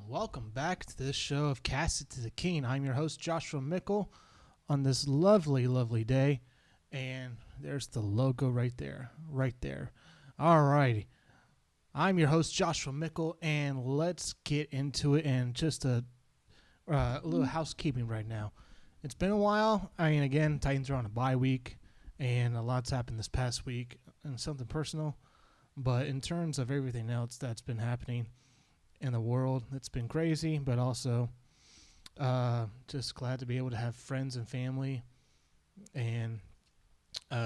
Welcome back to this show of Cast It to the King. I'm your host, Joshua Mickle, on this lovely day. And there's the logo right there. All righty. I'm your host, Joshua Mickle, and let's get into it. And just a little housekeeping right now. It's been a while. Again, Titans are on a bye week, and a lot's happened this past week, and something personal. But in terms of everything else that's been happening in the world, it's been crazy, but also just glad to be able to have friends and family and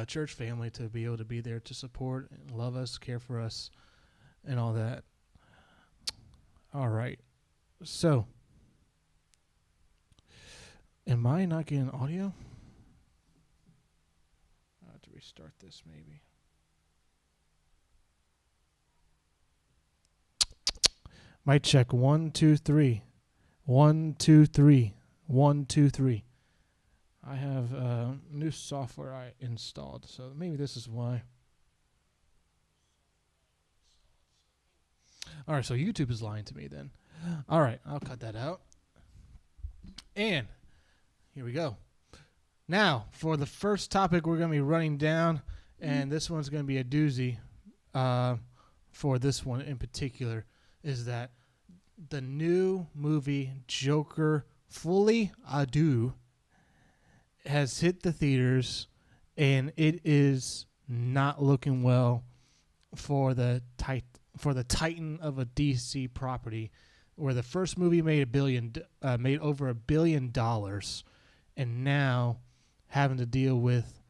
church family to be able to be there to support and love us, care for us, and all that. All right. So, am I not getting audio? I have to restart this maybe. Mic check 1 2 3. 1 2 3. 1 2 3. I have new software I installed, so maybe this is why. All right, so YouTube is lying to me then. All right, I'll cut that out. And here we go. Now, for the first topic we're going to be running down, and this one's going to be a doozy for this one in particular, is that the new movie Joker Folie Deux has hit the theaters, and it is not looking well for the titan of a DC property, where the first movie made over $1 billion, and now having to deal with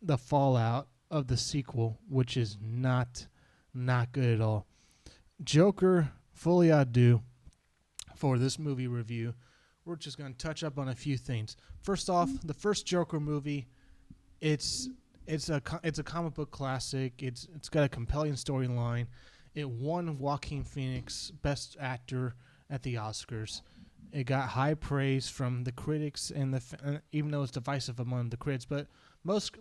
the fallout of the sequel, which is not good at all. Joker Folie Deux, for this movie review, we're just going to touch up on a few things. First off, the first Joker movie, it's a comic book classic. It's got a compelling storyline. It won Joaquin Phoenix Best Actor at the Oscars. It got high praise from the critics, and even though it's divisive among the critics, but most,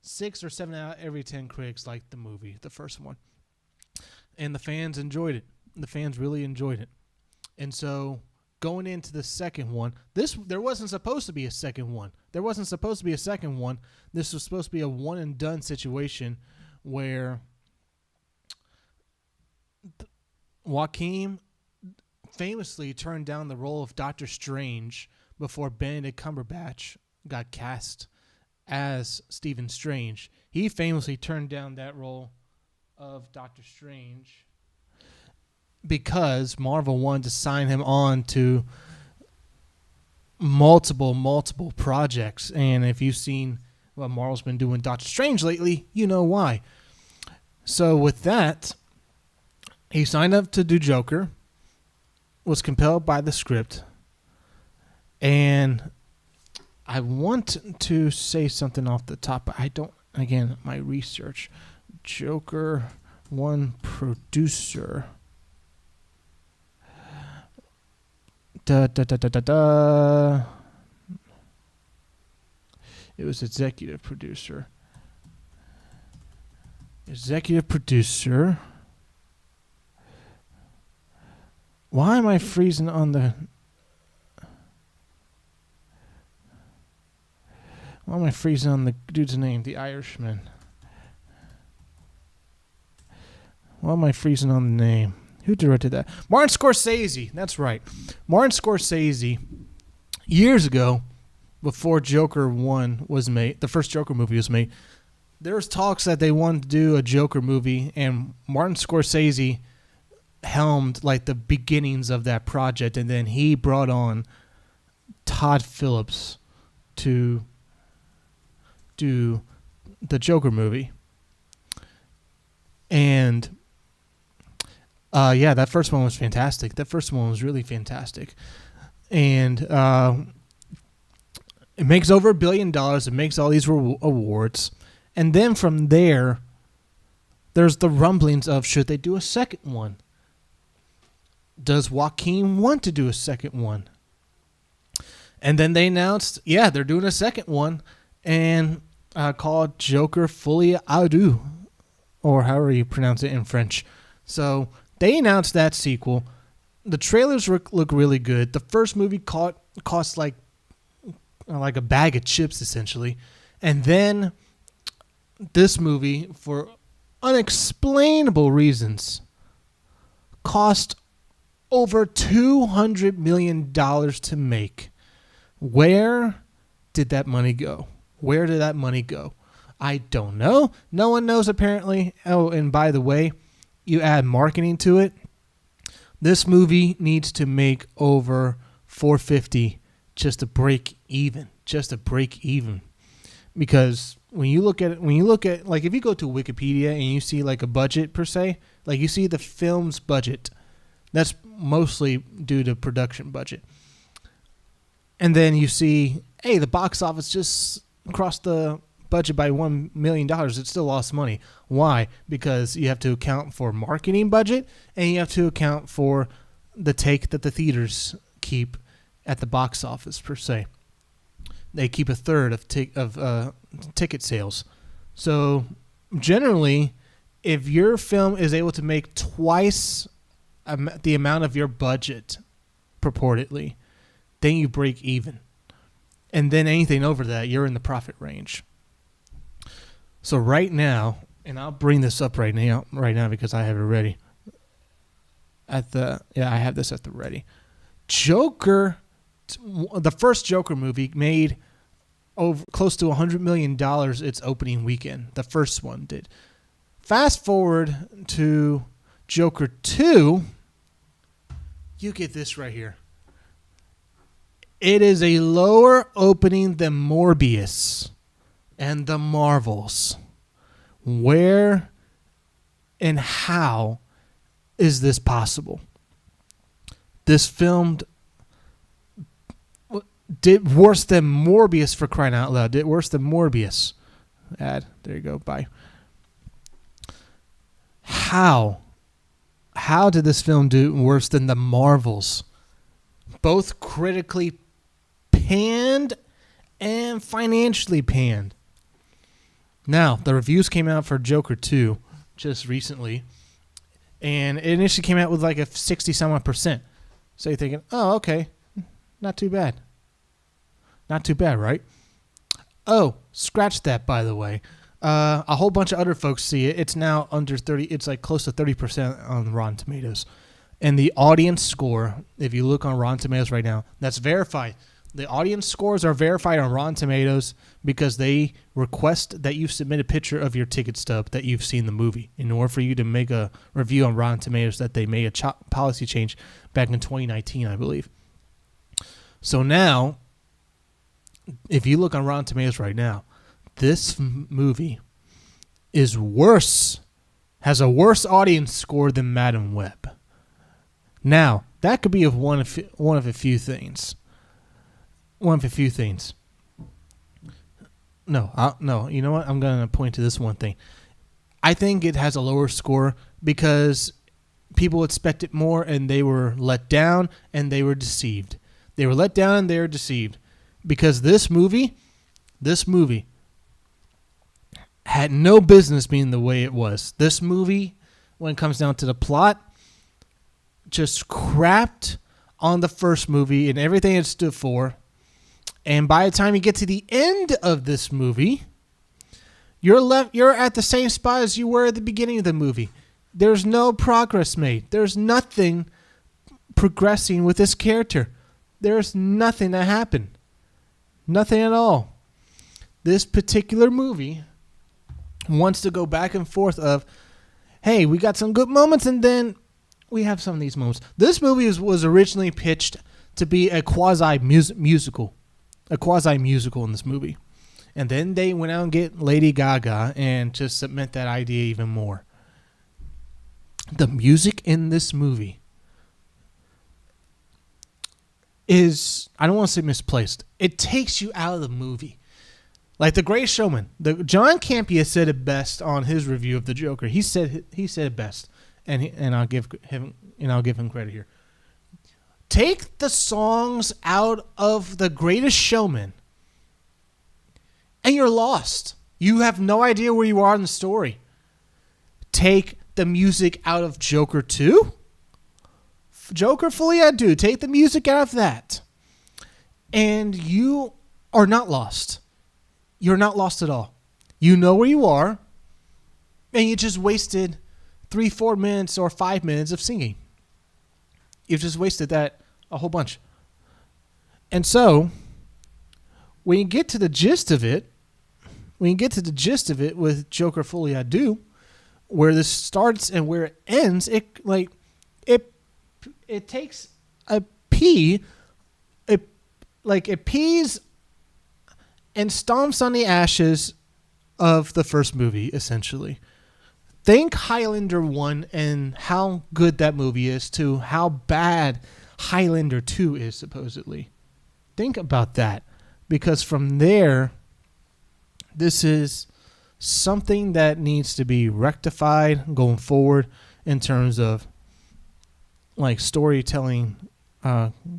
6 or 7 out of every 10 critics liked the movie, the first one. And the fans enjoyed it. The fans really enjoyed it. And so going into the second one, there wasn't supposed to be a second one. This was supposed to be a one and done situation where Joaquin famously turned down the role of Doctor Strange before Benedict Cumberbatch got cast as Stephen Strange. He famously turned down that role of Doctor Strange because Marvel wanted to sign him on to multiple projects. And if you've seen what Marvel's been doing with Doctor Strange lately, you know why. So with that, he signed up to do Joker, was compelled by the script, and I want to say something off the top, but I don't, again, my research. Joker 1 producer. It was executive producer. Why am I freezing on the... Why am I freezing on the dude's name, the Irishman? Why am I freezing on the name? Who directed that? Martin Scorsese. That's right. Martin Scorsese, years ago, before Joker 1 was made, the first Joker movie was made, there was talks that they wanted to do a Joker movie, and Martin Scorsese helmed the beginnings of that project, and then he brought on Todd Phillips to do the Joker movie. And that first one was fantastic. That first one was really fantastic. And it makes over $1 billion. It makes all these awards. And then from there, there's the rumblings of, should they do a second one? Does Joaquin want to do a second one? And then they announced, they're doing a second one, and called Joker Folie Deux, or however you pronounce it in French. So they announced that sequel. the trailers look really good. The first movie cost like a bag of chips essentially, and then this movie, for unexplainable reasons, cost over $200 million to make. Where did that money go? Where did that money go? I don't know. No one knows apparently. Oh, and by the way, you add marketing to it. This movie needs to make over $450 just to break even. Because when you look at like if you go to Wikipedia and you see like a budget per se, like you see the film's budget, that's mostly due to production budget. And then you see, hey, the box office just crossed the budget by $1 million. It still lost money. Why? Because you have to account for marketing budget and you have to account for the take that the theaters keep at the box office per se. They keep a third of ticket sales. So generally, if your film is able to make twice the amount of your budget purportedly, then you break even. And then anything over that, you're in the profit range. So right now, and I'll bring this up right now because I have it ready. I have this at the ready. Joker, the first Joker movie made over close to $100 million its opening weekend. The first one did. Fast forward to Joker 2, you get this right here. It is a lower opening than Morbius and the Marvels. Where and how is this possible? This film did worse than Morbius, for crying out loud. Did worse than Morbius. There you go. Bye. How did this film do worse than the Marvels? Both critically panned and financially panned. Now, the reviews came out for Joker 2 just recently, and it initially came out with like a 60-some-odd%. So you're thinking, oh, okay, not too bad. Not too bad, right? Oh, scratch that, by the way. A whole bunch of other folks see it. It's now under 30. It's like close to 30% on Rotten Tomatoes. And the audience score, if you look on Rotten Tomatoes right now, that's verified. The audience scores are verified on Rotten Tomatoes because they request that you submit a picture of your ticket stub that you've seen the movie in order for you to make a review on Rotten Tomatoes that they made a policy change back in 2019, I believe. So now, if you look on Rotten Tomatoes right now, this movie is worse, has a worse audience score than Madam Web. Now, that could be of one of a few things. One of a few things. No, you know what? I'm going to point to this one thing. I think it has a lower score because people expected more and they were let down and they were deceived. They were let down and they were deceived because this movie had no business being the way it was. This movie, when it comes down to the plot, just crapped on the first movie and everything it stood for. And by the time you get to the end of this movie, you're at the same spot as you were at the beginning of the movie. There's no progress made. There's nothing progressing with this character. There's nothing that happened. Nothing at all. This particular movie wants to go back and forth of, hey, we got some good moments and then we have some of these moments. This movie was originally pitched to be a quasi-musical. A quasi-musical in this movie. And then they went out and get Lady Gaga and just cement that idea even more. The music in this movie is, I don't want to say misplaced. It takes you out of the movie. Like The Greatest Showman. John Campea said it best on his review of the Joker. He said it best. And I'll give him credit here. Take the songs out of The Greatest Showman, and you're lost. You have no idea where you are in the story. Take the music out of Joker 2. Joker Folie à Deux. Take the music out of that. And you are not lost. You're not lost at all. You know where you are. And you just wasted 3-4 minutes or 5 minutes of singing. You've just wasted that a whole bunch. And so, when you get to the gist of it, with Joker Folie à Deux, where this starts and where it ends, it takes a pea, it pees and stomps on the ashes of the first movie, essentially. Think Highlander 1 and how good that movie is to how bad Highlander 2 is, supposedly. Think about that. Because from there, this is something that needs to be rectified going forward in terms of like storytelling,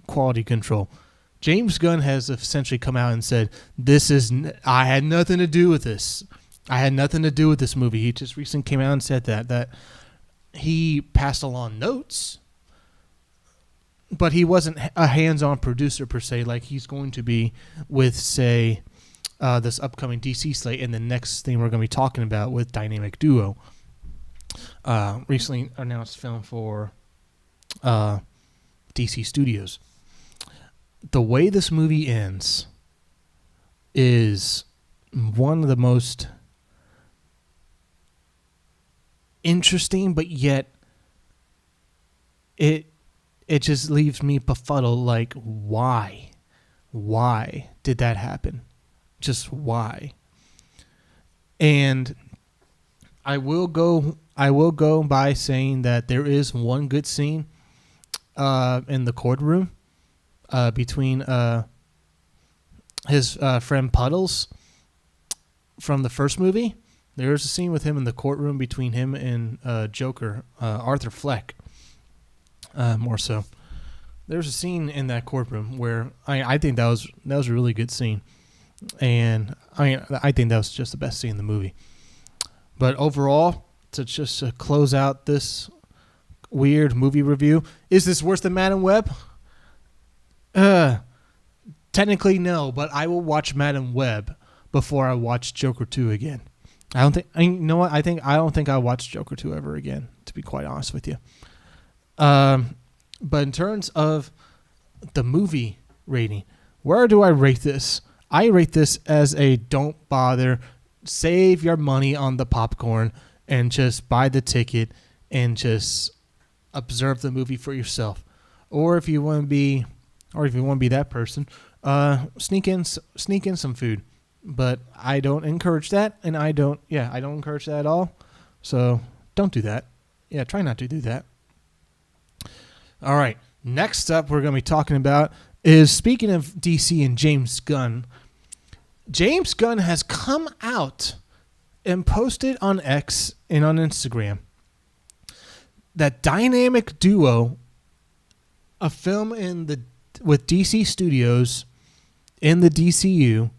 quality control. James Gunn has essentially come out and said, I had nothing to do with this. I had nothing to do with this movie. He just recently came out and said that he passed along notes, but he wasn't a hands-on producer per se, like he's going to be with, say, this upcoming DC slate and the next thing we're going to be talking about with Dynamic Duo. Recently announced film for DC Studios. The way this movie ends is one of the most interesting, but yet it just leaves me befuddled. Like, why did that happen? Just why? And I will go by saying that there is one good scene in the courtroom between his friend Puddles from the first movie. There's a scene with him in the courtroom between him and Joker, Arthur Fleck. More so, there's a scene in that courtroom where I think that was a really good scene, and I think that was just the best scene in the movie. But overall, to close out this weird movie review, is this worse than Madam Web? Technically no, but I will watch Madam Web before I watch Joker 2 again. I don't think I'll watch Joker 2 ever again, to be quite honest with you. But in terms of the movie rating, where do I rate this? I rate this as a don't bother, save your money on the popcorn and just buy the ticket and just observe the movie for yourself. Or if you want to be that person, sneak in some food. But I don't encourage that, and I don't encourage that at all. So don't do that. Yeah, try not to do that. All right. Next up, we're going to be talking about is, speaking of DC and James Gunn, James Gunn has come out and posted on X and on Instagram that Dynamic Duo, a film with DC Studios in the DCU,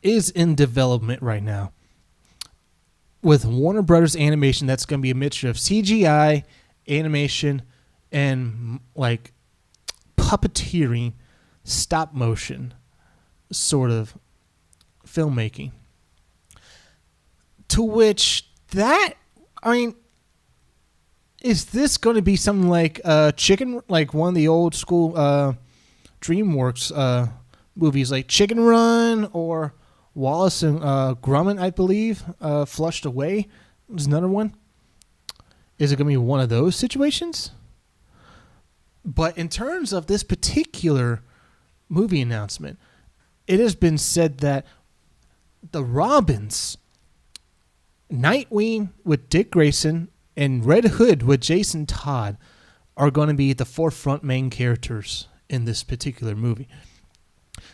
is in development right now with Warner Brothers Animation. That's going to be a mixture of CGI, animation, and like puppeteering, stop motion sort of filmmaking. To which is this going to be something like Chicken, like one of the old school DreamWorks movies like Chicken Run or Wallace and Gromit, I believe, Flushed Away? There's another one. Is it going to be one of those situations? But in terms of this particular movie announcement, it has been said that the Robins, Nightwing with Dick Grayson, and Red Hood with Jason Todd are going to be the forefront main characters in this particular movie.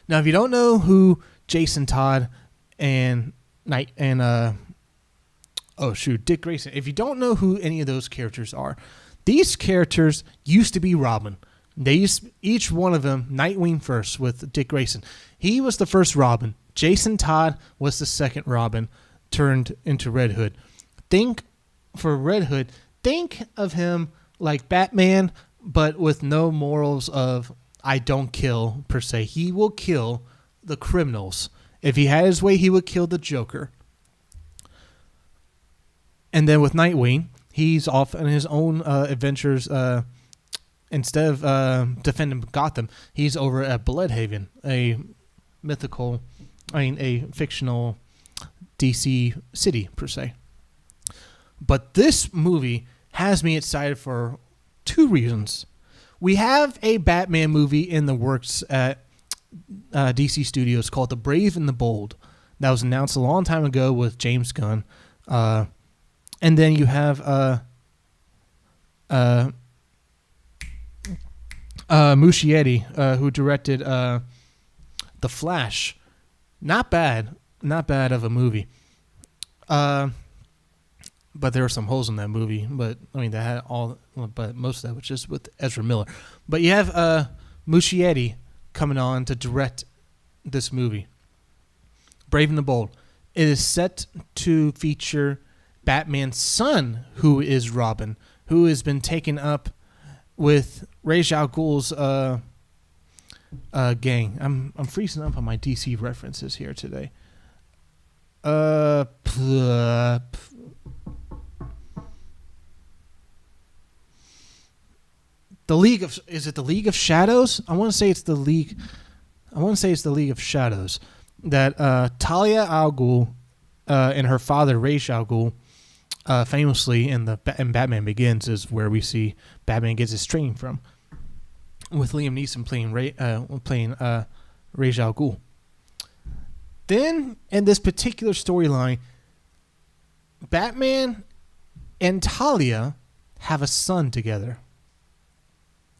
Now, if you don't know who Jason Todd and Dick Grayson, if you don't know who any of those characters are, these characters used to be Robin. Each one of them, Nightwing first with Dick Grayson. He was the first Robin. Jason Todd was the second Robin turned into Red Hood. For Red Hood, think of him like Batman, but with no morals of I don't kill per se. He will kill the criminals. If he had his way, he would kill the Joker. And then with Nightwing, he's off on his own adventures. Instead of defending Gotham, he's over at Bloodhaven, a fictional DC city per se. But this movie has me excited for two reasons. We have a Batman movie in the works at DC Studios called The Brave and the Bold that was announced a long time ago with James Gunn. And then you have Muschietti, who directed The Flash. Not bad of a movie. But there were some holes in that movie. But I mean, but most of that was just with Ezra Miller. But you have Muschietti coming on to direct this movie, Brave and the Bold. It is set to feature Batman's son, who is Robin, who has been taken up with Ra's al Ghul's gang. I'm freezing up on my DC references here today. Is it the League of Shadows? I want to say it's the League of Shadows. That Talia al Ghul and her father Ra's al Ghul, famously in Batman Begins, is where we see Batman gets his training from, with Liam Neeson playing Ra's al Ghul. Then in this particular storyline, Batman and Talia have a son together.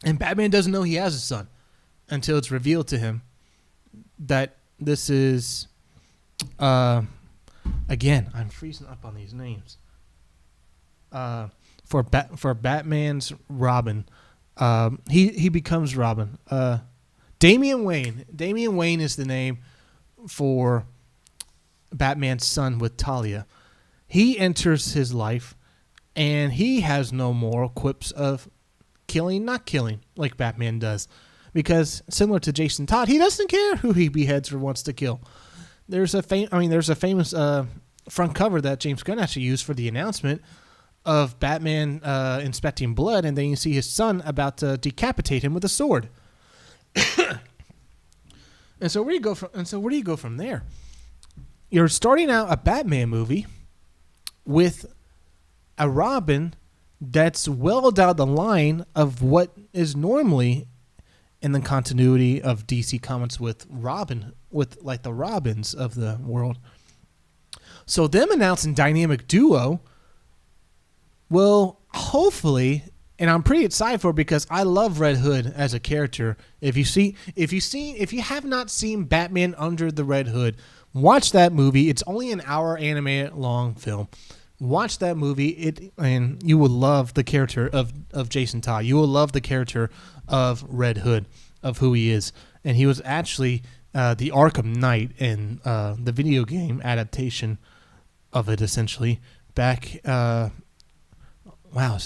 And Batman doesn't know he has a son until it's revealed to him that this is, again, I'm freezing up on these names. For Batman's Robin, he becomes Robin. Damian Wayne. Damian Wayne is the name for Batman's son with Talia. He enters his life, and he has no moral quips of killing, not killing, like Batman does. Because similar to Jason Todd, he doesn't care who he beheads or wants to kill. There's a famous front cover that James Gunn actually used for the announcement of Batman inspecting blood, and then you see his son about to decapitate him with a sword. And so where do you go from there? You're starting out a Batman movie with a Robin that's well down the line of what is normally in the continuity of DC Comics with Robin, with like the Robins of the world. So them announcing Dynamic Duo will hopefully, and I'm pretty excited for it because I love Red Hood as a character. If you have not seen Batman Under the Red Hood, watch that movie. It's only an hour animated long film. Watch that movie, and you will love the character of Jason Todd. You will love the character of Red Hood, of who he is. And he was actually the Arkham Knight in the video game adaptation of it, essentially. Back, is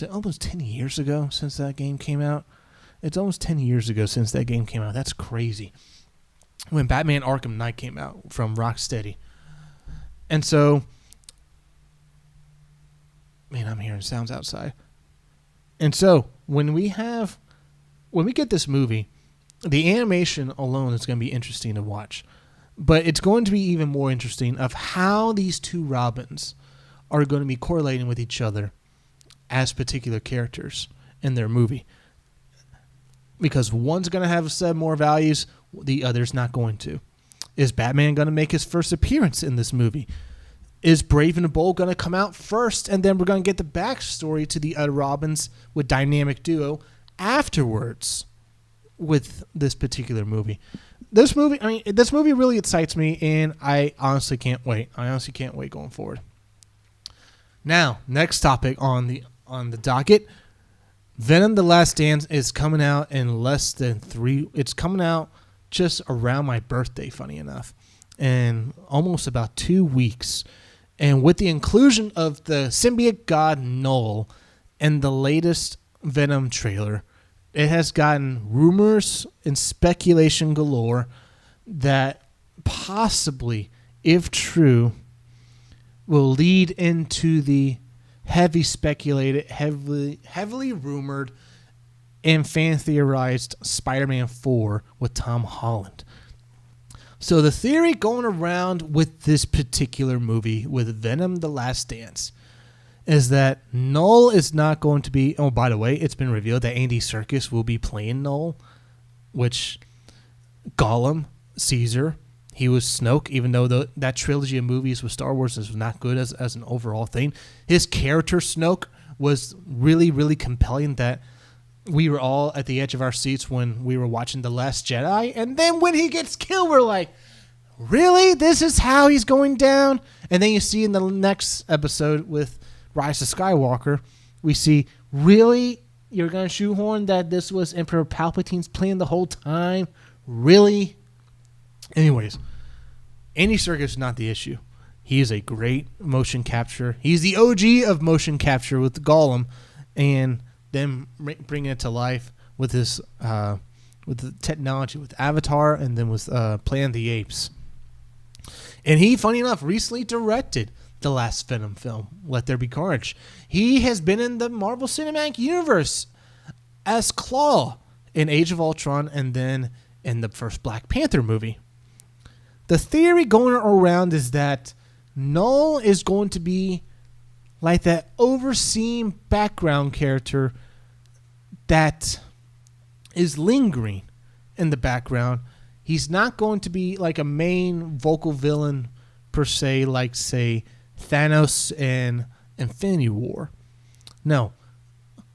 it almost 10 years ago since that game came out? It's almost 10 years ago since that game came out. That's crazy. When Batman Arkham Knight came out from Rocksteady. And so... Man, I'm hearing sounds outside. And so, when we get this movie, the animation alone is going to be interesting to watch. But it's going to be even more interesting of how these two Robins are going to be correlating with each other as particular characters in their movie. Because one's going to have a set more values, the other's not going to. Is Batman going to make his first appearance in this movie? Is Brave and the Bold going to come out first, and then we're going to get the backstory to the other Robins with Dynamic Duo afterwards with this particular movie? This movie really excites me, and I honestly can't wait. Going forward. Now, next topic on the docket. Venom: The Last Dance is coming out in less than 3. It's coming out just around my birthday, funny enough, in almost about 2 weeks. And with the inclusion of the symbiote god Null in the latest Venom trailer, it has gotten rumors and speculation galore that possibly, if true, will lead into the heavily speculated, heavily rumored, and fan theorized Spider-Man 4 with Tom Holland. So the theory going around with this particular movie, with Venom: The Last Dance, is that Null is not going to be... Oh, by the way, it's been revealed that Andy Serkis will be playing Null, which Gollum, Caesar, he was Snoke, even though that trilogy of movies with Star Wars is not good as an overall thing. His character, Snoke, was really, really compelling, that we were all at the edge of our seats when we were watching The Last Jedi. And then when he gets killed, we're like, really? This is how he's going down? And then you see in the next episode with Rise of Skywalker, we see, really? You're going to shoehorn that this was Emperor Palpatine's plan the whole time? Really? Anyways, Andy Serkis is not the issue. He is a great motion capture. He's the OG of motion capture with Gollum, and then bringing it to life with his with the technology with Avatar, and then with Planet of the Apes. And he, funny enough, recently directed the last Venom film, Let There Be Carnage. He has been in the Marvel Cinematic Universe as Claw in Age of Ultron, and then in the first Black Panther movie. The theory going around is that Null is going to be like that overseen background character that is lingering in the background. He's not going to be like a main vocal villain per se, like, say, Thanos in Infinity War. No.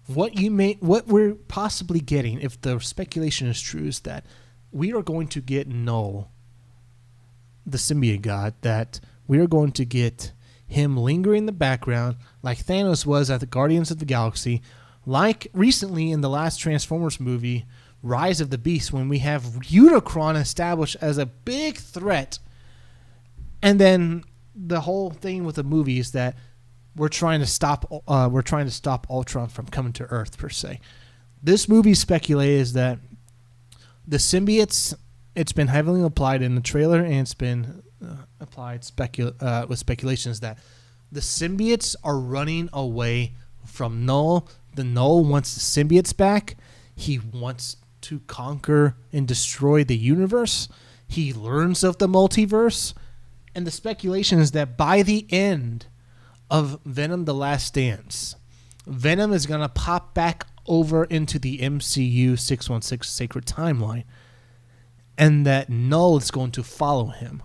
What we're possibly getting, if the speculation is true, is that we are going to get Null, the symbiote god, that we are going to get him lingering in the background like Thanos was at the Guardians of the Galaxy, like recently in the last Transformers movie, Rise of the Beast, when we have Unicron established as a big threat. And then the whole thing with the movie is that we're trying to stop Ultron from coming to Earth, per se. This movie speculated is that the symbiotes, it's been heavily applied in the trailer, and it's been applied with speculations that the symbiotes are running away from Null. The Null wants the symbiotes back. He wants to conquer and destroy the universe. He learns of the multiverse. And the speculation is that by the end of Venom: The Last Dance, Venom is going to pop back over into the MCU 616 Sacred Timeline, and that Null is going to follow him,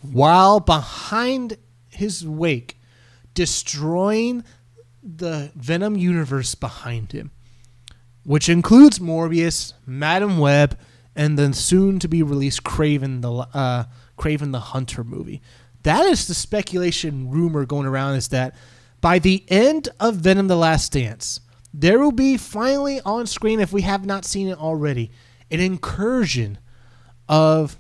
while behind his wake, destroying the Venom universe behind him, which includes Morbius, Madam Web, and then soon to be released Kraven the Hunter movie. That is the speculation rumor going around, is that by the end of Venom: The Last Dance, there will be finally on screen, if we have not seen it already, an incursion of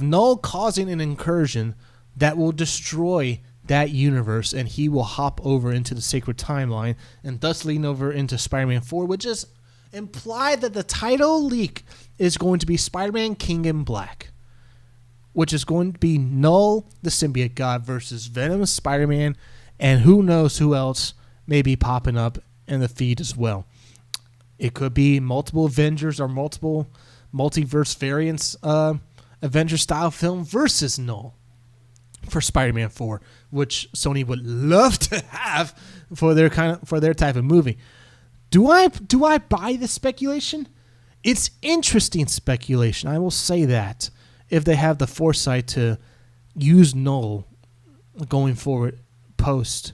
Null causing an incursion that will destroy that universe, and he will hop over into the Sacred Timeline, and thus leading over into Spider-Man 4, which is implied that the title leak is going to be Spider-Man King in Black, which is going to be Null, the symbiote god, versus Venom, Spider-Man, and who knows who else may be popping up in the feed as well. It could be multiple Avengers or multiple multiverse variants, Avenger-style film versus Null for Spider-Man 4, which Sony would love to have for their type of movie. Do I buy this speculation? It's interesting speculation, I will say that, if they have the foresight to use Null going forward post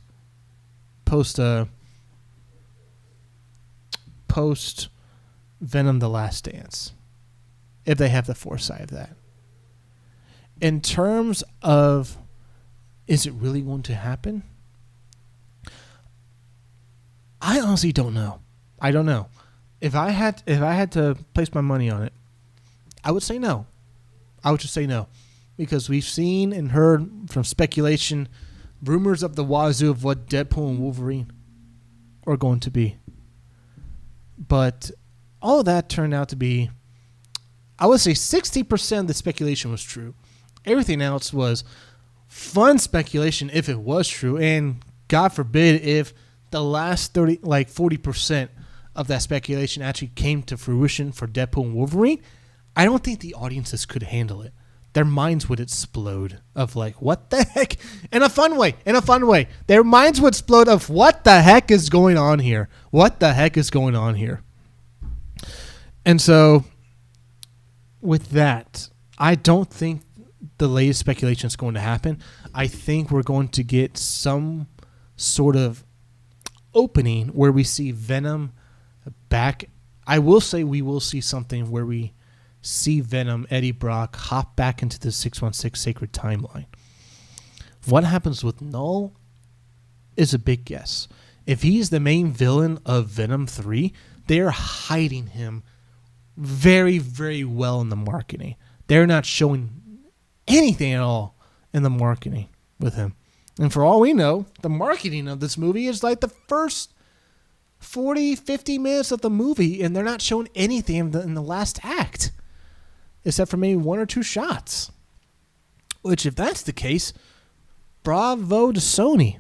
Venom: The Last Dance, if they have the foresight of that. In terms of, is it really going to happen? I honestly don't know. I don't know. If I had to place my money on it, I would say no. I would just say no, because we've seen and heard from speculation, rumors of the wazoo of what Deadpool and Wolverine are going to be. But all of that turned out to be, I would say 60% of the speculation was true. Everything else was fun speculation if it was true. And God forbid if the last 40% of that speculation actually came to fruition for Deadpool and Wolverine. I don't think the audiences could handle it. Their minds would explode of like, what the heck? In a fun way. Their minds would explode of what the heck is going on here? What the heck is going on here? And so with that, I don't think the latest speculation is going to happen. I think we're going to get some sort of opening where we see Venom back. I will say we will see something where we see Venom, Eddie Brock, hop back into the 616 Sacred Timeline. What happens with Null is a big guess. If he's the main villain of Venom 3, they're hiding him very, very well in the marketing. They're not showing anything at all in the marketing with him. And for all we know, the marketing of this movie is like the first 40, 50 minutes of the movie, and they're not showing anything in the last act, except for maybe one or two shots. Which, if that's the case, bravo to Sony.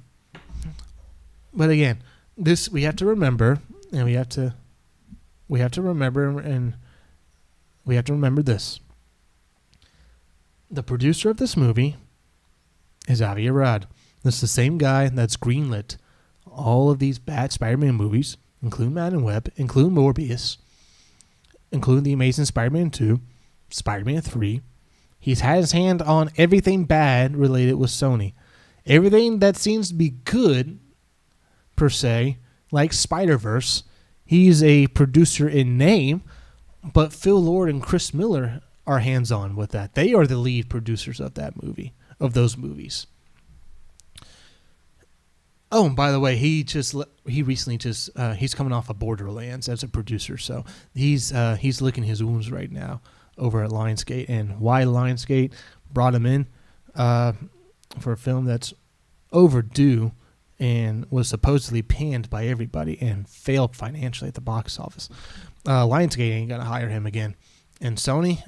But again, this we have to remember, and we have to remember this. The producer of this movie is Avi Arad. This is the same guy that's greenlit all of these bad Spider-Man movies, including Madden Web, including Morbius, including The Amazing Spider-Man 2, Spider-Man 3. He's had his hand on everything bad related with Sony. Everything that seems to be good, per se, like Spider-Verse, he's a producer in name, but Phil Lord and Chris Miller are hands-on with that. They are the lead producers of that movie, of those movies. Oh, and by the way, he recently he's coming off of Borderlands as a producer, so he's licking his wounds right now over at Lionsgate. And why Lionsgate brought him in for a film that's overdue and was supposedly panned by everybody and failed financially at the box office. Lionsgate ain't gonna hire him again. And Sony,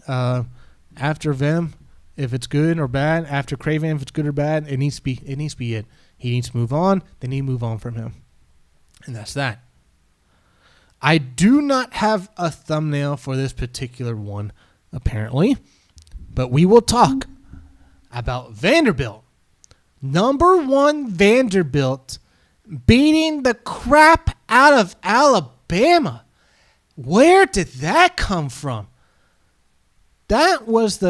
after Venom, if it's good or bad, after Kraven, if it's good or bad, it needs to be it. He needs to move on. They need to move on from him. And that's that. I do not have a thumbnail for this particular one, apparently. But we will talk about Vanderbilt. Number 1 Vanderbilt beating the crap out of Alabama. Where did that come from? That was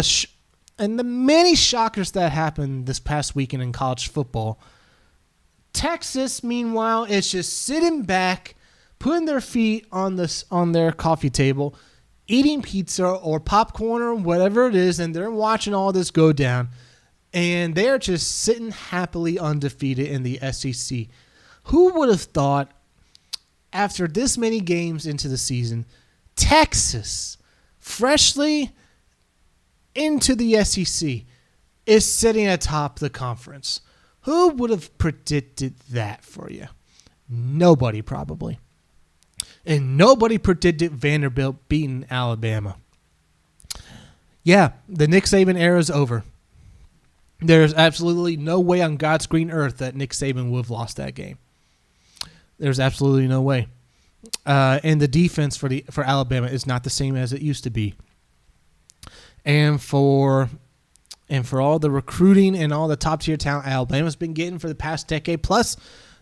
and the many shockers that happened this past weekend in college football. Texas, meanwhile, is just sitting back, putting their feet on their coffee table, eating pizza or popcorn or whatever it is, and they're watching all this go down. And they're just sitting happily undefeated in the SEC. Who would have thought, after this many games into the season, Texas, freshly into the SEC, is sitting atop the conference? Who would have predicted that for you? Nobody, probably. And nobody predicted Vanderbilt beating Alabama. Yeah, the Nick Saban era is over. There's absolutely no way on God's green earth that Nick Saban would have lost that game. There's absolutely no way. And the defense for Alabama is not the same as it used to be. And for all the recruiting and all the top-tier talent Alabama's been getting for the past decade plus,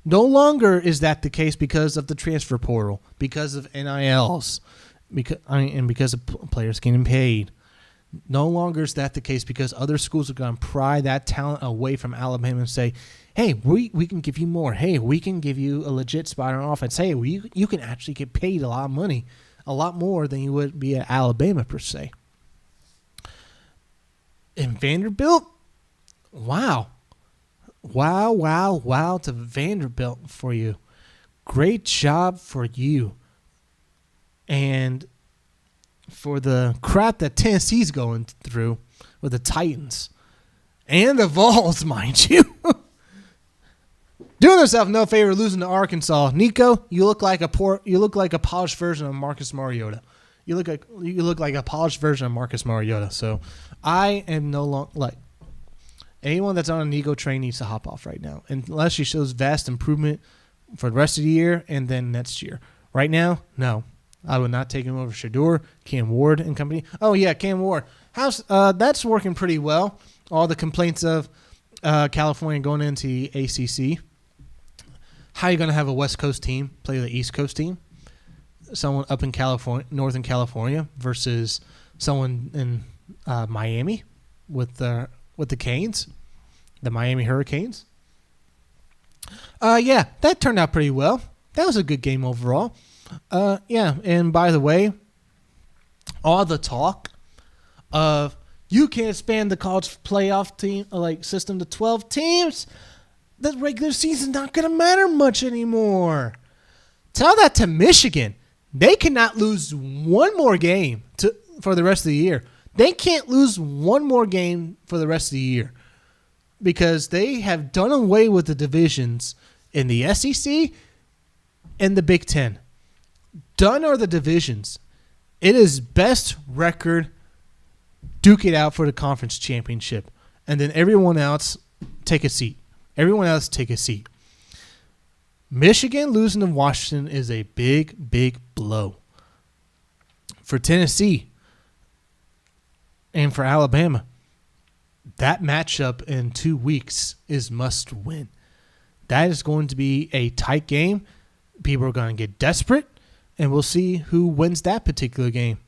no longer is that the case because of the transfer portal, because of NILs, because of players getting paid. No longer is that the case because other schools are going to pry that talent away from Alabama and say, hey, we can give you more. Hey, we can give you a legit spot on offense. Hey, you can actually get paid a lot of money, a lot more than you would be at Alabama per se. And Vanderbilt, wow to Vanderbilt for you. Great job for you. And for the crap that Tennessee's going through with the Titans and the Vols, mind you. Doing himself no favor losing to Arkansas. Nico, you look like a polished version of Marcus Mariota. You look like a polished version of Marcus Mariota. So I am no longer like anyone that's on a Nico train needs to hop off right now, unless she shows vast improvement for the rest of the year and then next year. Right now, no. I would not take him over Shador, Cam Ward, and company. Oh, yeah, Cam Ward. That's working pretty well. All the complaints of California going into the ACC. How are you going to have a West Coast team play the East Coast team? Someone up in California, Northern California, versus someone in Miami with the Canes, the Miami Hurricanes. Yeah, that turned out pretty well. That was a good game overall. Yeah, and by the way, all the talk of you can't expand the college playoff team system to 12 teams, the regular season's not going to matter much anymore. Tell that to Michigan. They cannot lose one more game for the rest of the year. They can't lose one more game for the rest of the year because they have done away with the divisions in the SEC and the Big Ten. Done are the divisions. It is best record, duke it out for the conference championship, and then everyone else take a seat. Everyone else take a seat. Michigan losing to Washington is a big, big blow. For Tennessee and for Alabama, that matchup in 2 weeks is must win. That is going to be a tight game. People are going to get desperate, and we'll see who wins that particular game.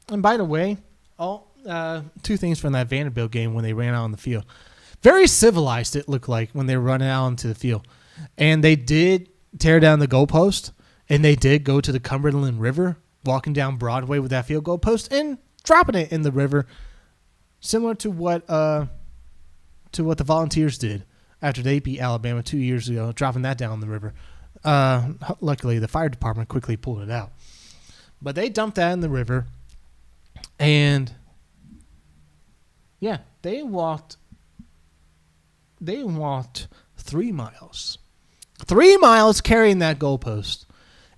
And by the way, two things from that Vanderbilt game when they ran out on the field. Very civilized it looked like when they were running out onto the field. And they did tear down the goalpost, and they did go to the Cumberland River, walking down Broadway with that field goal post and dropping it in the river, similar to what the Volunteers did after they beat Alabama 2 years ago, dropping that down the river. Luckily, the fire department quickly pulled it out. But they dumped that in the river, and yeah, they walked 3 miles. 3 miles carrying that goalpost.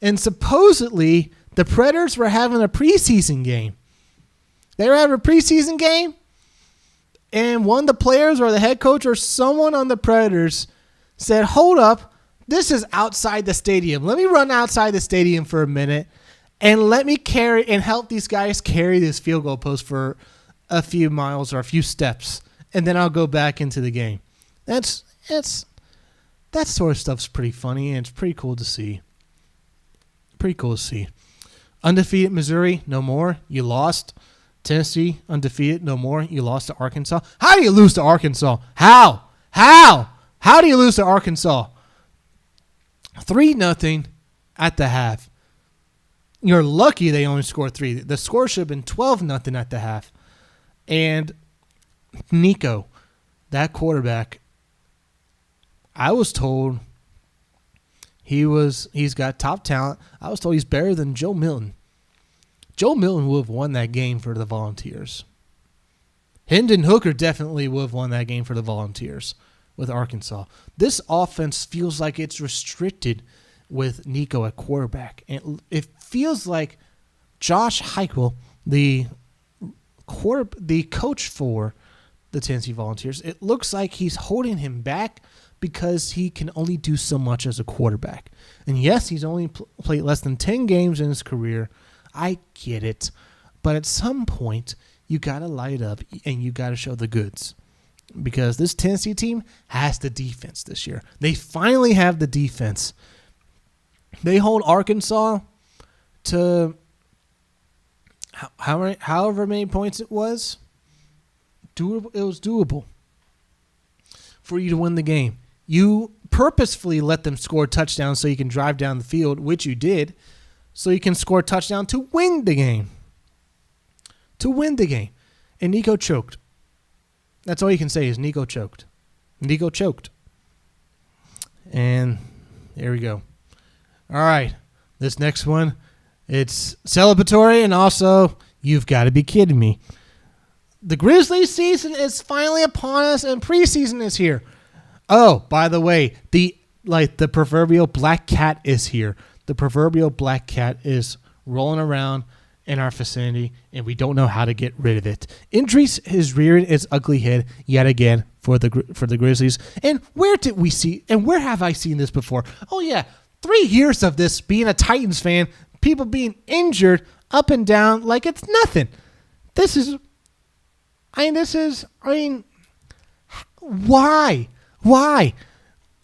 And supposedly, the Predators were having a preseason game. They were having a preseason game, and one of the players or the head coach or someone on the Predators said, hold up, this is outside the stadium. Let me run outside the stadium for a minute, and let me carry and help these guys carry this field goal post for a few miles or a few steps, and then I'll go back into the game. That sort of stuff's pretty funny, and it's pretty cool to see. Undefeated Missouri, no more. You lost. Tennessee, undefeated, no more. You lost to Arkansas. How do you lose to Arkansas? How? How do you lose to Arkansas? 3-0 at the half. You're lucky they only scored 3. The score should have been 12-0 at the half. And Nico, that quarterback, I was told he's got top talent. I was told he's better than Joe Milton. Joe Milton would have won that game for the Volunteers. Hendon Hooker definitely would have won that game for the Volunteers with Arkansas. This offense feels like it's restricted with Nico at quarterback. And it feels like Josh Heupel, the coach for the Tennessee Volunteers, it looks like he's holding him back because he can only do so much as a quarterback. And yes, he's only played less than 10 games in his career. I get it. But at some point, you got to light up and you got to show the goods. Because this Tennessee team has the defense this year. They finally have the defense. They hold Arkansas to however many points it was. It was doable for you to win the game. You purposefully let them score touchdowns so you can drive down the field, which you did, so you can score a touchdown to win the game. And Nico choked. That's all you can say is Nico choked. And there we go. All right. This next one, it's celebratory and also you've got to be kidding me. The Grizzlies season is finally upon us and preseason is here. Oh, by the way, the like the proverbial black cat is here. The proverbial black cat is rolling around in our vicinity, and we don't know how to get rid of it. Injuries has reared its ugly head yet again for the Grizzlies. And where did we see? And where have I seen this before? Oh yeah, 3 years of this being a Titans fan, people being injured up and down like it's nothing. Why? Why?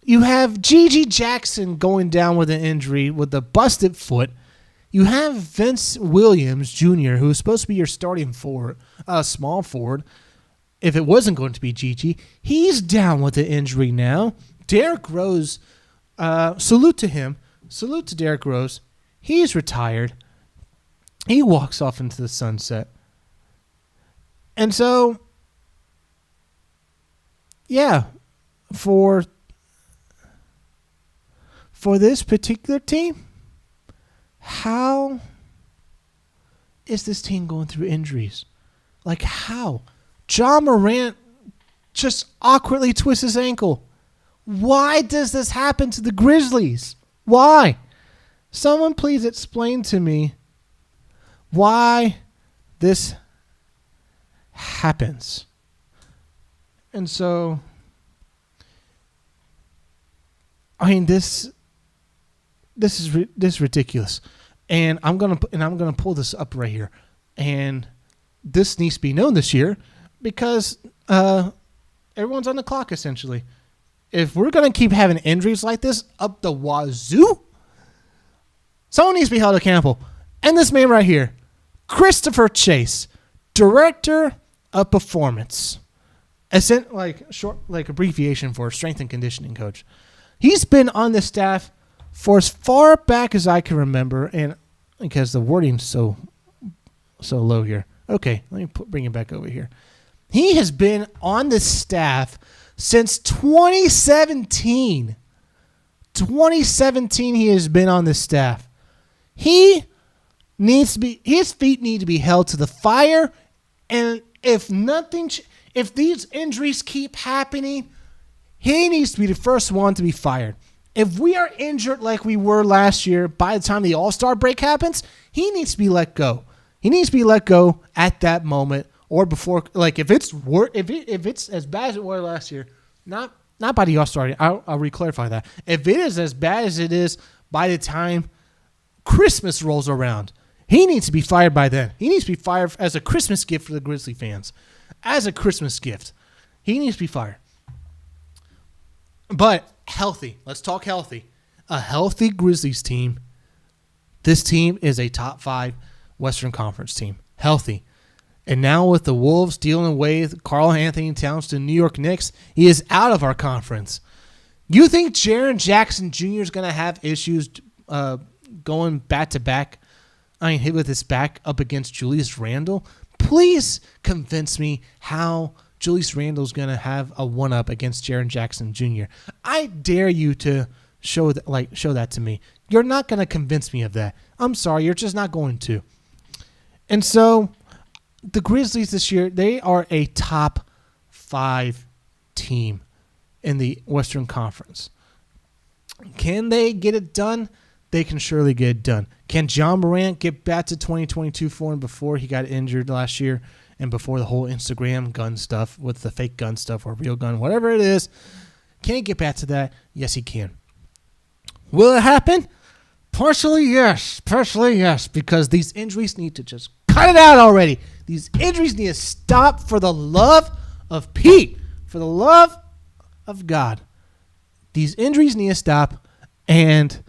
You have Gigi Jackson going down with an injury with a busted foot. You have Vince Williams Jr., who was supposed to be your starting forward, small forward. If it wasn't going to be Gigi, he's down with an injury now. Derrick Rose, salute to him. Salute to Derrick Rose. He's retired. He walks off into the sunset. And so, yeah, for this particular team, how is this team going through injuries? Like how? John Morant just awkwardly twists his ankle. Why does this happen to the Grizzlies? Why? Someone please explain to me why this happens. And so, I mean, this is ridiculous, and I'm gonna pull this up right here, and this needs to be known this year because everyone's on the clock essentially. If we're gonna keep having injuries like this up the wazoo, someone needs to be held accountable. And this man right here, Christopher Chase, director of performance, short abbreviation for strength and conditioning coach. He's been on the staff for as far back as I can remember, and because the wording's so low here. Okay, let me bring it back over here. He has been on the staff since 2017. 2017, he has been on the staff. His feet need to be held to the fire, and if these injuries keep happening, he needs to be the first one to be fired. If we are injured like we were last year, by the time the All-Star break happens, he needs to be let go. He needs to be let go at that moment or before. Like if it's as bad as it was last year, not by the All-Star. I'll re-clarify that. If it is as bad as it is by the time Christmas rolls around, he needs to be fired by then. He needs to be fired as a Christmas gift for the Grizzly fans. As a Christmas gift, he needs to be fired. But healthy. Let's talk healthy. A healthy Grizzlies team. This team is a top 5 Western Conference team. Healthy. And now with the Wolves dealing away with Karl Anthony Towns to New York Knicks, he is out of our conference. You think Jaren Jackson Jr. is going to have issues going back-to-back? Hit with his back up against Julius Randle? Please convince me how Julius Randle's going to have a one-up against Jaren Jackson Jr. I dare you to show that to me. You're not going to convince me of that. I'm sorry, you're just not going to. And so the Grizzlies this year, they are a top 5 team in the Western Conference. Can they get it done? They can surely get it done. Can John Morant get back to 2022 form before he got injured last year and before the whole Instagram gun stuff with the fake gun stuff or real gun, whatever it is? Can he get back to that? Yes, he can. Will it happen? Partially, yes. Because these injuries need to just cut it out already. These injuries need to stop for the love of Pete, for the love of God. These injuries need to stop, and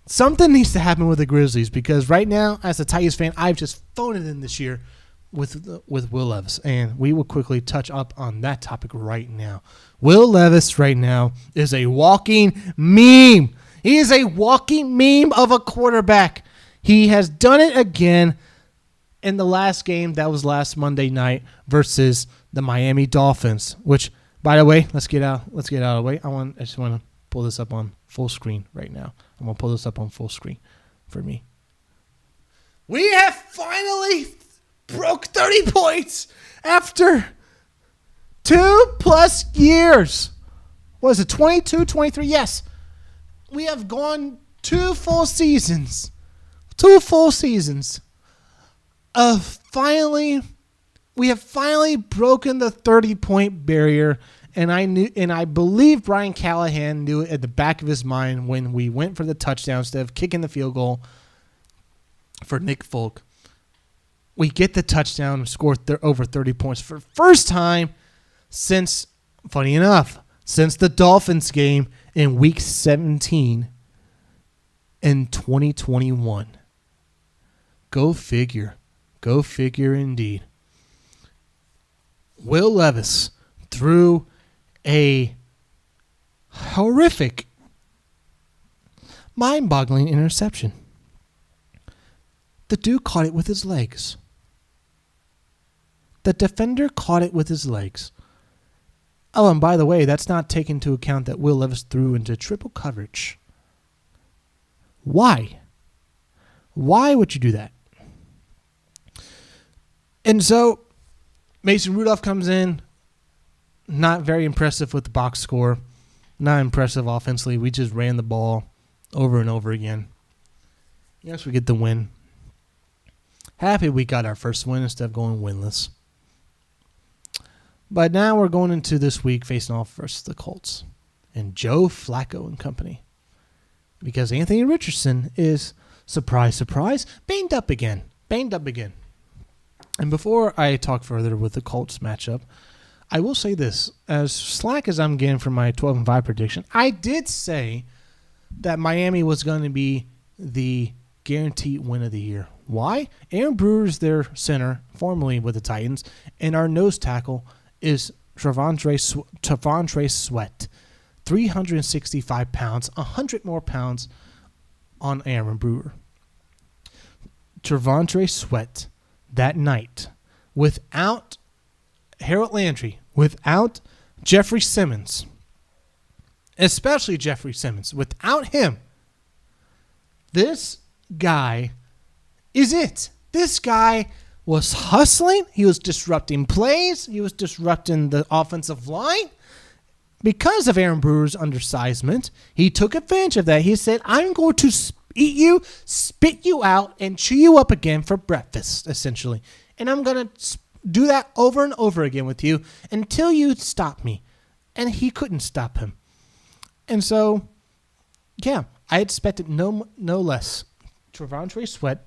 something needs to happen with the Grizzlies because right now, as a Titans fan, I've just phoned it in this year with Will Levis, and we will quickly touch up on that topic right now. Will Levis right now is a walking meme. He is a walking meme of a quarterback. He has done it again in the last game that was last Monday night versus the Miami Dolphins, which, by the way, let's get out of the way. I just want to pull this up on full screen right now. I'm going to pull this up on full screen for me. We have finally broke 30 points after 2+ years. What is it, 22, 23? Yes. We have gone 2 full seasons. 2 full seasons of we have finally broken the 30-point barrier, and I believe Brian Callahan knew it at the back of his mind when we went for the touchdown instead of kicking the field goal for Nick Folk. We get the touchdown and score over 30 points for the first time since, funny enough, since the Dolphins game in Week 17 in 2021. Go figure. Go figure indeed. Will Levis threw a horrific, mind-boggling interception. The dude caught it with his legs. The defender caught it with his legs. Oh, and by the way, that's not taking into account that Will Levis threw into triple coverage. Why? Why would you do that? And so Mason Rudolph comes in, not very impressive with the box score, not impressive offensively. We just ran the ball over and over again. Yes, we get the win. Happy we got our first win instead of going winless. But now we're going into this week facing off versus the Colts and Joe Flacco and company. Because Anthony Richardson is, surprise, surprise, banged up again. And before I talk further with the Colts matchup, I will say this. As slack as I'm getting for my 12-5 prediction, I did say that Miami was going to be the guaranteed win of the year. Why? Aaron Brewer's their center, formerly with the Titans, and our nose tackle is T'Vondre Sweat. 365 pounds, 100 more pounds on Aaron Brewer. T'Vondre Sweat that night, without Harold Landry, without Jeffrey Simmons, especially Jeffrey Simmons, without him, this guy is it. This guy was hustling. He was disrupting plays. He was disrupting the offensive line. Because of Aaron Brewer's undersizement, he took advantage of that. He said, I'm going to eat you, spit you out, and chew you up again for breakfast, essentially. And I'm going to do that over and over again with you until you stop me. And he couldn't stop him. And so, yeah, I expected no less. T'Vondre Sweat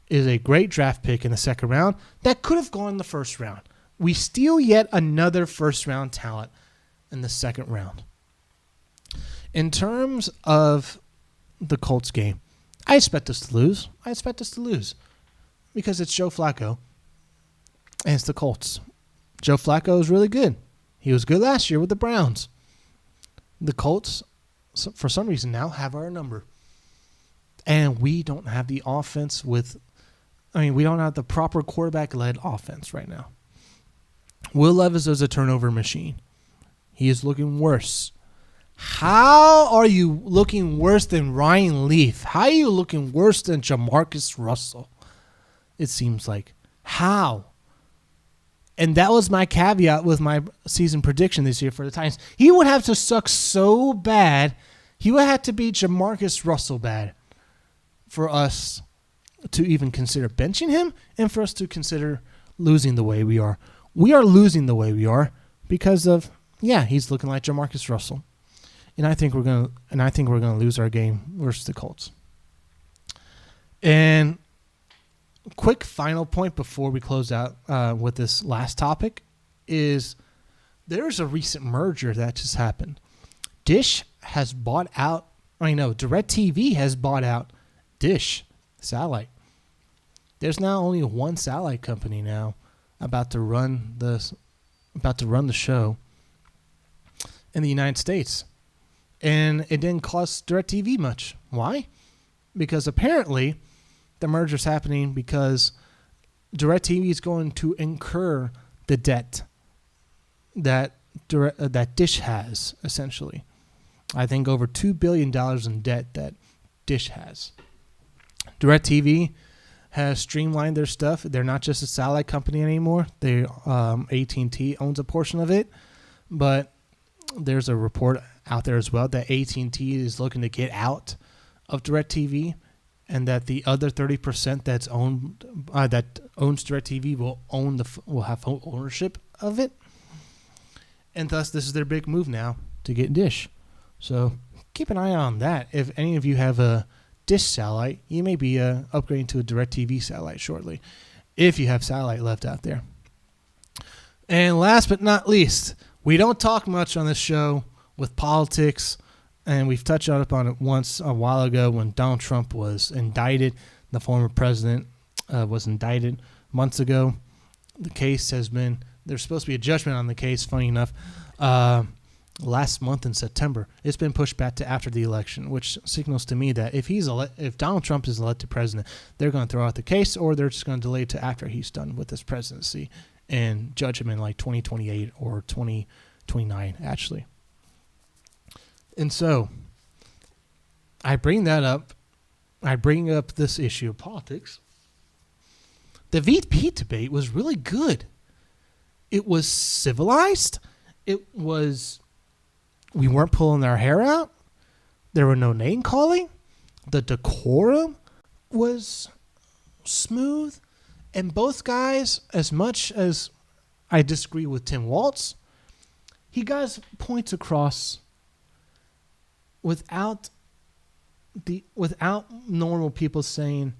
is a great draft pick in the second round that could have gone in the first round. We steal yet another first-round talent in the second round. In terms of the Colts game, I expect us to lose. Because it's Joe Flacco and it's the Colts. Joe Flacco is really good. He was good last year with the Browns. The Colts, for some reason now, have our number. And we don't have the offense we don't have the proper quarterback-led offense right now. Will Levis is a turnover machine. He is looking worse. How are you looking worse than Ryan Leaf? How are you looking worse than Jamarcus Russell? It seems like. How? And that was my caveat with my season prediction this year for the Titans. He would have to suck so bad. He would have to be Jamarcus Russell bad for us to even consider benching him and for us to consider losing the way we are. We are losing the way we are because of, he's looking like Jamarcus Russell. And I think we're gonna lose our game versus the Colts. And quick final point before we close out with this last topic is there's a recent merger that just happened. DirectTV has bought out Dish Satellite. There's now only one satellite company now about to run the show in the United States. And it didn't cost DirectTV much. Why? Because apparently the merger's happening because DirectTV is going to incur the debt that Dish has, essentially. I think over $2 billion in debt that Dish has. DirectTV has streamlined their stuff. They're not just a satellite company anymore. They AT&T owns a portion of it, but there's a report out there as well that AT&T is looking to get out of DirectTV, and that the other 30% that owns DirectTV will have ownership of it, and thus this is their big move now to get Dish. So keep an eye on that. If any of you have a Dish satellite, you may be upgrading to a DirectTV satellite shortly, if you have satellite left out there. And last but not least, we don't talk much on this show with politics, and we've touched upon it once a while ago when Donald Trump was indicted. The former president was indicted months ago. The case has been, there's supposed to be a judgment on the case, funny enough, last month in September. It's been pushed back to after the election, which signals to me that if Donald Trump is elected president, they're going to throw out the case, or they're just going to delay it to after he's done with his presidency and judge him in like 2028 or 2029, actually. And so I bring that up. I bring up this issue of politics. The VP debate was really good. It was civilized. We weren't pulling our hair out. There were no name calling. The decorum was smooth. And both guys, as much as I disagree with Tim Waltz, he got his points across without normal people saying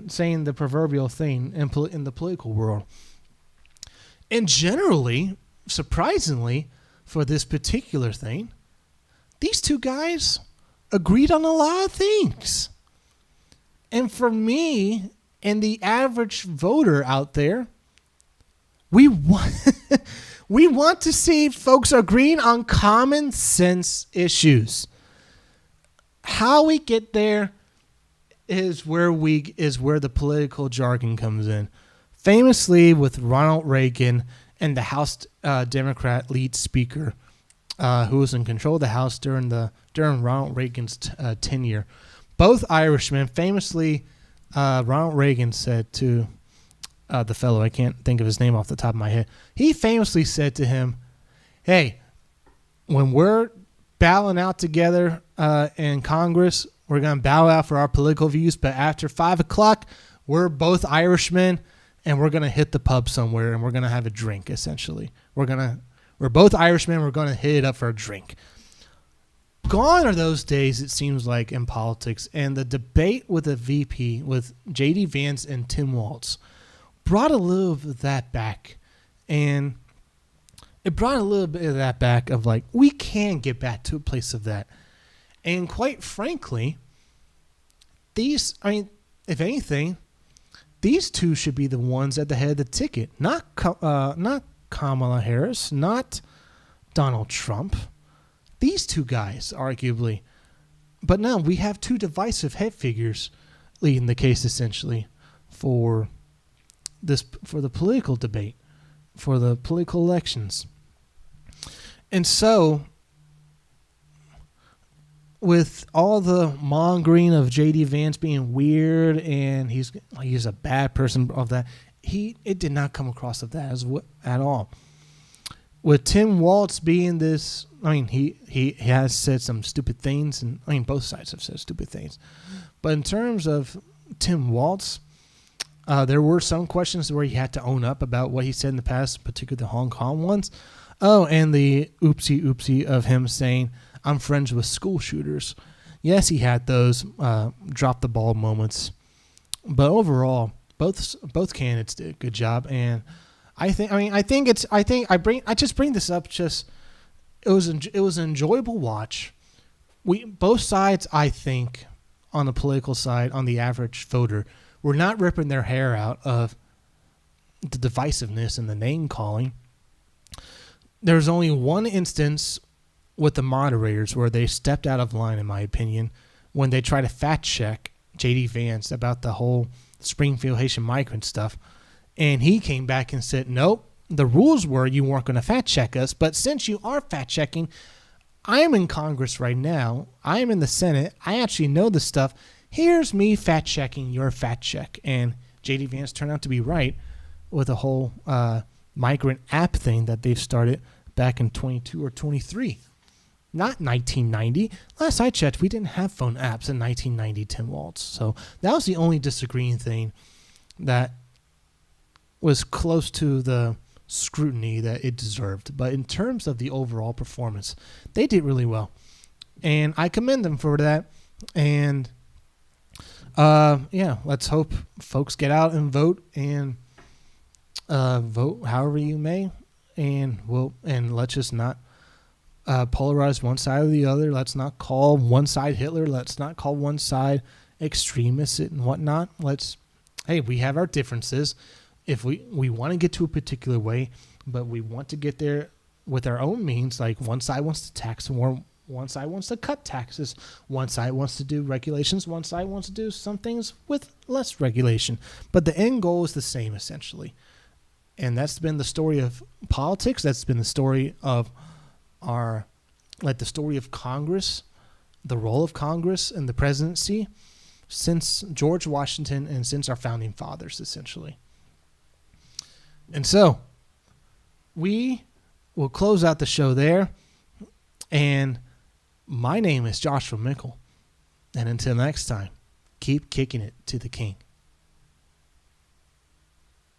saying the proverbial thing in the political world. And generally, surprisingly, for this particular thing, these two guys agreed on a lot of things. And for me and the average voter out there, we want we want to see folks agreeing on common sense issues. How we get there is where the political jargon comes in. Famously with Ronald Reagan and the House Democrat lead speaker, who was in control of the House during Ronald Reagan's tenure. Both Irishmen, famously, Ronald Reagan said to the fellow, I can't think of his name off the top of my head, he famously said to him, hey, when we're battling out together in Congress, we're going to battle out for our political views, but after 5 o'clock, we're both Irishmen, and we're going to hit the pub somewhere, and we're going to have a drink, essentially. We're both Irishmen, we're going to hit it up for a drink. Gone are those days, it seems like, in politics, and the debate with the VP, with J.D. Vance and Tim Waltz, brought a little bit of that back, and it brought a little bit of that back of like, we can get back to a place of that. And quite frankly, if anything, these two should be the ones at the head of the ticket, not Kamala Harris, not Donald Trump. These two guys, arguably. But no, we have two divisive head figures leading the case, essentially, for the political debate, for the political elections. And so, with all the mongering of J.D. Vance being weird and he's a bad person of that, it did not come across of that at all. With Tim Waltz being this, he has said some stupid things, and both sides have said stupid things. But in terms of Tim Waltz, there were some questions where he had to own up about what he said in the past, particularly the Hong Kong ones. Oh, and the oopsie of him saying, I'm friends with school shooters. Yes, he had those drop the ball moments, but overall, both candidates did a good job. And I just bring this up. Just it was an enjoyable watch. Both sides, I think, on the political side, on the average voter, were not ripping their hair out of the divisiveness and the name calling. There's only one instance with the moderators where they stepped out of line, in my opinion, when they tried to fact check J.D. Vance about the whole Springfield Haitian migrant stuff. And he came back and said, nope, the rules were you weren't going to fact check us. But since you are fact checking, I am in Congress right now. I am in the Senate. I actually know this stuff. here's me fact checking your fact check. And JD Vance turned out to be right with a whole migrant app thing that they've started back in 22 or 23. Not 1990. Last I checked, we didn't have phone apps in 1990, Tim Waltz. So that was the only disagreeing thing that was close to the scrutiny that it deserved. But in terms of the overall performance, they did really well. And I commend them for that. And let's hope folks get out and vote and vote however you may. And let's just not polarize one side or the other. Let's not call one side Hitler. Let's not call one side extremists and whatnot. We have our differences. If we want to get to a particular way, but we want to get there with our own means, like one side wants to tax more, one side wants to cut taxes, one side wants to do regulations, one side wants to do some things with less regulation. But the end goal is the same, essentially. And that's been the story of politics. That's been the story of the story of Congress, the role of Congress and the presidency since George Washington and since our founding fathers, essentially. And so we will close out the show there. And my name is Joshua Mickle. And until next time, keep kicking it to the king.